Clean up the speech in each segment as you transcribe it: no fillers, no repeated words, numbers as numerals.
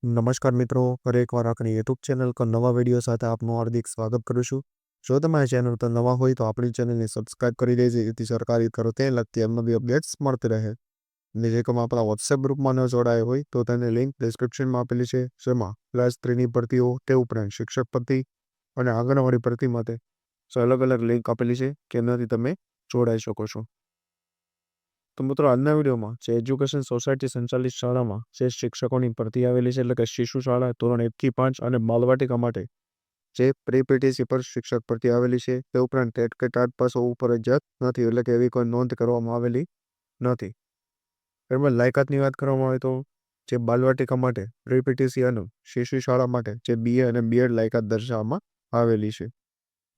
નમસ્કાર મિત્રો, ફરી એકવાર આપણી યુટ્યુબ ચેનલ પર નવા વિડીયો સાથે આપનું હાર્દિક સ્વાગત કરું છું। જો તમે આ ચેનલ પર નવા હોય તો આપણી ચેનલને સબસ્ક્રાઇબ કરી દેજો, જેથી સરકારી કરતે લગતી નવી અપડેટ્સ મળતી રહે। અને જે તમે આપણા વોટ્સએપ ગ્રુપમાં ન જોડાયા હોય તો તેની લિંક ડિસ્ક્રિપ્શનમાં આપેલી છે, જેમાં +3ની ભરતીઓ, તે ઉપરાંત શિક્ષક ભરતી અને આંગણવાડી ભરતી માટે અલગ-અલગ લિંક આપેલી છે, જેનાથી તમે જોડાઈ શકો છો। તો મિત્રો, આજના વિડીયોમાં જે એજ્યુકેશન સોસાયટી સંચાલિત શાળામાં જે શિક્ષકોની ભરતી આવેલી છે, એટલે કે શિશુ શાળા ધોરણ 1 થી 5 અને બાલવાટિકા માટે જે પ્રી પીટીસી પર શિક્ષક ભરતી આવેલી છે, તે ઉપરાંત ટેટ કે ટાટ પાસ હોવું ફરજિયાત નથી, એટલે કે એવી કોઈ નોંધ કરવામાં આવેલી નથી। ત્યારબાદ લાયકાતની વાત કરવામાં આવે તો જે બાલવાટિકા માટે પ્રી પીટીસી અને શિશુ શાળા માટે જે બીએ અને બીએડ લાયકાત દર્શાવવામાં આવેલી છે।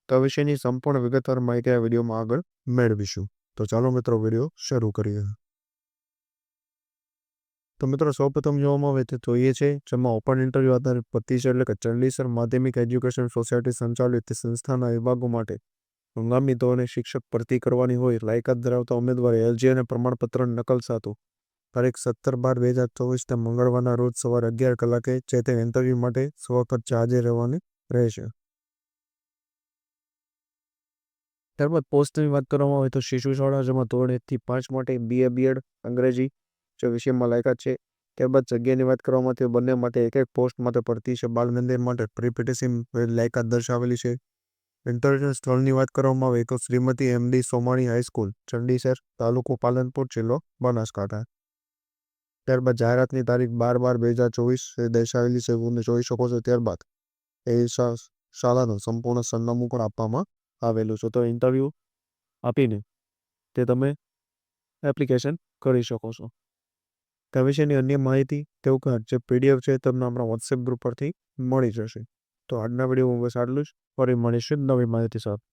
તો આ વિષયની સંપૂર્ણ વિગતવાર માહિતી આ વિડીયોમાં આગળ મેળવીશું। તો ચાલો મિત્રો, વિડીયો શરૂ કરીએ। તો મિત્રો, સૌપ્રથમ જોવામાં આવે તો જોઈએ છે, જેમાં ઓપન ઇન્ટરવ્યૂ આધારિત ભરતી છે, એટલે કે ચંડીસર માધ્યમિક એજ્યુકેશન સોસાયટી સંચાલિત સંસ્થાના વિભાગો માટે હંગામી ધોરણે શિક્ષક ભરતી કરવાની હોય લાયકાત ધરાવતા ઉમેદવારે અરજી અને પ્રમાણપત્ર નકલ સાથે તારીખ 17/12/2024 મંગળવારના રોજ સવારે 11 કલાકે જે તે ઇન્ટરવ્યૂ માટે સ્વખર્ચે હાજર રહેવાની રહેશે। ત્યારબાદ પોસ્ટની વાત કરવામાં આવે તો શિશુ શાળા, જેમાં ધોરણ 1 થી 5 માટે બીએ બીએડ અંગ્રેજી જે વિષયમાં લાયકાત છે। ત્યારબાદ જગ્યાની વાત કરવામાં આવે તો બંને માટે એક પોસ્ટ માટે ભરતી છે। બાલ મંદિર માટે પ્રી પીટીસી લાયકાત દર્શાવેલી છે। ઇન્ટરવ્યૂ સ્થળની વાત કરવામાં આવે તો શ્રીમતી એમડી સોમાણી હાઈસ્કૂલ, ચંડીસર, તાલુકો પાલનપુર, જિલ્લો બનાસકાંઠા। ત્યારબાદ જાહેરાતની તારીખ 12/12/2024 દર્શાવેલી છે, તમે જોઈ શકો છો। ત્યારબાદ એ શાળાનું સંપૂર્ણ સરનામું પણ આપવામાં આવેલું છે, તો ઇન્ટરવ્યૂ આપીને તે તમે એપ્લિકેશન કરી શકો છો। त्या વિશેની અન્ય માહિતી તે ઉપરાંત જે પીડીએફ છે તમને આપણા વોટ્સએપ ગ્રુપ પરથી મળી જશે। તો આજના વિડીયોમાં બસ આટલું જ। ફરી મળીશું નવી માહિતી સાથે।